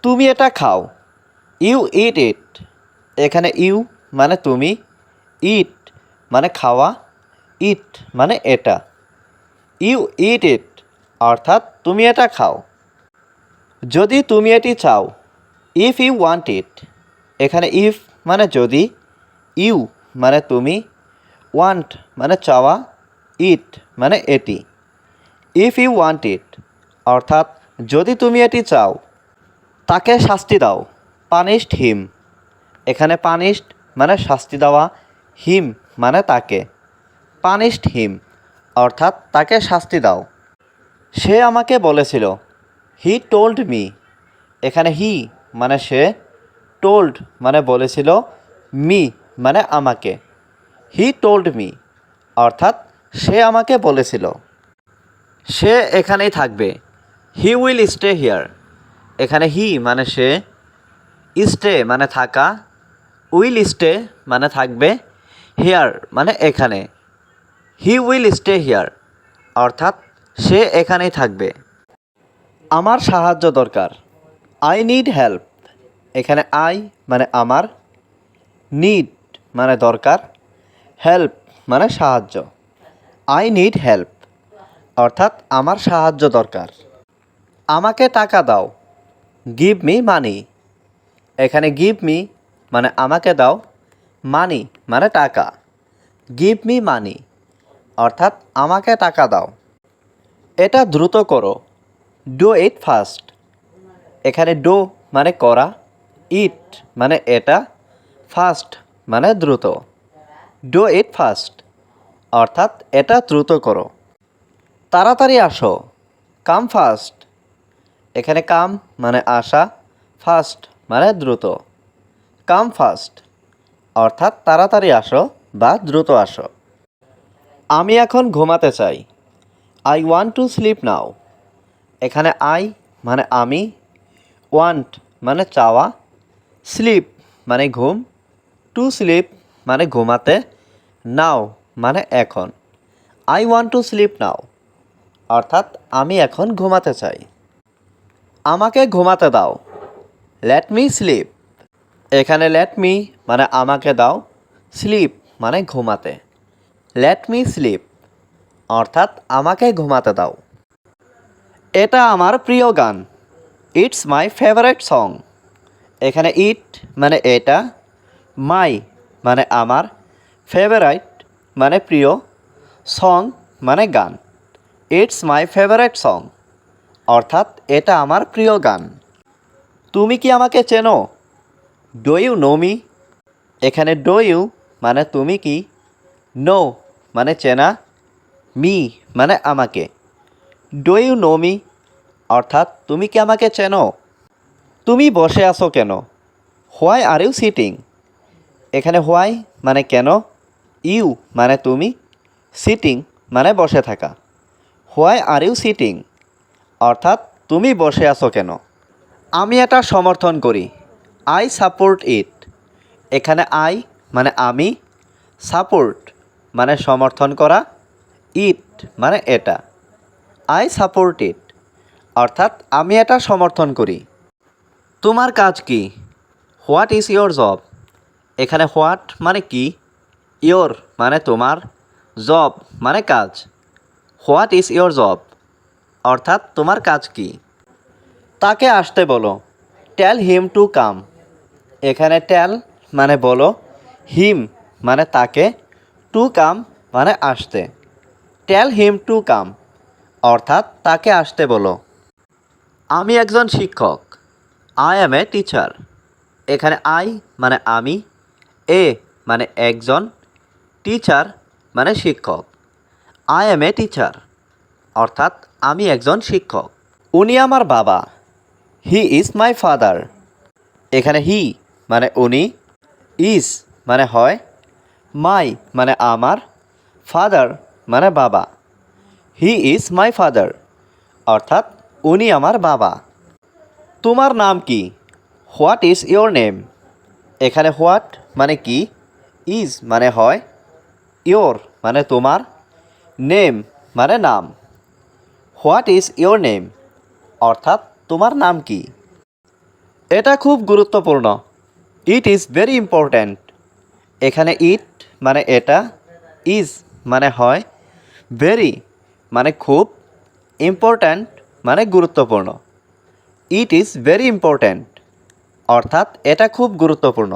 তুমি এটা খাও, ইউ ইট ইট। এখানে ইউ মানে তুমি, ইট মানে খাওয়া, ইট মানে এটা। ইউ ইট ইট অর্থাৎ তুমি এটা খাও। যদি তুমি এটি চাও, ইফ ইউ ওয়ান্ট ইট। এখানে ইফ মানে যদি, ইউ মানে তুমি, ওয়ান্ট মানে চাওয়া, ইট মানে এটি। ইফ ইউ ওয়ান্ট ইট অর্থাৎ যদি তুমি এটি চাও। তাকে শাস্তি দাও, পানিশড হিম। এখানে পানিশড মানে শাস্তি দেওয়া, হিম মানে তাকে। পানিশড হিম অর্থাৎ তাকে শাস্তি দাও। সে আমাকে বলেছিল, হি টোল্ড মি। এখানে হি মানে সে, টোল্ড মানে বলেছিল, মি মানে আমাকে। হি টোল্ড মি অর্থাৎ সে আমাকে বলেছিল। সে এখানেই থাকবে, হি উইল স্টে হিয়ার। এখানে হি মানে সে, স্টে মানে থাকা, উইল স্টে মানে থাকবে, হিয়ার মানে এখানে। হি উইল স্টে হিয়ার অর্থাৎ সে এখানেই থাকবে। আমার সাহায্য দরকার, আই নিড হেল্প। এখানে আই মানে আমার, নিড মানে দরকার, হেল্প মানে সাহায্য। আই নিড হেল্প অর্থাৎ আমার সাহায্য দরকার। আমাকে টাকা দাও, গিভ মি মানি। এখানে গিভ মি মানে আমাকে দাও, মানি মানে টাকা। গিভ মি মানি অর্থাৎ আমাকে টাকা দাও। এটা দ্রুত করো, ডু ইট ফাস্ট। এখানে ডু মানে করা, ইট মানে এটা, ফাস্ট মানে দ্রুত। ডু ইট ফাস্ট অর্থাৎ এটা দ্রুত করো। তাড়াতাড়ি আসো, কাম ফাস্ট। এখানে কাম মানে আসা, ফাস্ট মানে দ্রুত। কাম ফাস্ট অর্থাৎ তাড়াতাড়ি আসো বা দ্রুত আসো। আমি এখন ঘুমাতে চাই, I want to sleep now. এখানে আই মানে আমি, ওয়ান্ট মানে চাওয়া, স্লিপ মানে ঘুম, টু স্লিপ মানে ঘুমাতে, নাও মানে এখন। I want to sleep now অর্থাৎ আমি এখন ঘুমাতে চাই। আমাকে ঘুমাতে দাও, লেট মি স্লিপ। এখানে লেট মি মানে আমাকে দাও, স্লিপ মানে ঘুমাতে। লেট মি স্লিপ অর্থাৎ আমাকে ঘুমাতে দাও। এটা আমার প্রিয় গান, ইটস মাই ফেভারিট সং। এখানে ইট মানে এটা, মাই মানে আমার, ফেভারাইট মানে প্রিয়, সং মানে গান। ইটস মাই ফেভারিট সং অর্থাৎ এটা আমার প্রিয় গান। তুমি কি আমাকে চেনো, ডু ইউ নো মি। এখানে ডু ইউ মানে তুমি কি, নো মানে চেনা, মি মানে আমাকে। ডু ইউ নো মি অর্থাৎ তুমি কি আমাকে চেনো। তুমি বসে আছো কেন, হোয়াই আর ইউ সিটিং। এখানে হোয়াই মানে কেন, ইউ মানে তুমি, সিটিং মানে বসে থাকা। হোয়াই আর ইউ সিটিং অর্থাৎ তুমি বসে আছো কেন। আমি এটা সমর্থন করি, আই সাপোর্ট ইট। এখানে আই মানে আমি, সাপোর্ট মানে সমর্থন করা, ইট মানে এটা। আই সাপোর্ট ইট অর্থাৎ আমি এটা সমর্থন করি। তোমার কাজ কি, হোয়াট ইজ ইয়োর জব। এখানে হোয়াট মানে কি, ইয়োর মানে তোমার, জব মানে কাজ। হোয়াট ইজ ইয়োর জব অর্থাৎ তোমার কাজ কি। তাকে আসতে বলো, টেল হিম টু কাম। এখানে টেল মানে বলো, হিম মানে তাকে, টু কাম মানে আসতে। টেল হিম টু কাম অর্থাৎ তাকে আসতে বলো। আমি একজন শিক্ষক, আই অ্যাম এ টিচার। এখানে আই মানে আমি, এ মানে একজন, টিচার মানে শিক্ষক। আই অ্যাম এ টিচার অর্থাৎ আমি একজন শিক্ষক। উনি আমার বাবা, হি ইজ মাই ফাদার। এখানে হি মানে উনি, ইজ মানে হয়, মাই মানে আমার, ফাদার মানে বাবা। হি ইজ মাই ফাদার অর্থাৎ উনি আমার বাবা। তোমার নাম কি, হোয়াট ইজ ইয়োর নেম। এখানে হোয়াট মানে কি, ইজ মানে হয়, ইয়োর মানে তোমার, নেম মানে নাম। হোয়াট ইজ ইয়োর নেম অর্থাৎ তোমার নাম কি। এটা খুব গুরুত্বপূর্ণ। It is very important. এখানে ইট মানে এটা, ইজ মানে হয়, ভেরি মানে খুব, ইম্পর্ট্যান্ট মানে গুরুত্বপূর্ণ। ইট ইজ ভেরি ইম্পর্ট্যান্ট অর্থাৎ এটা খুব গুরুত্বপূর্ণ।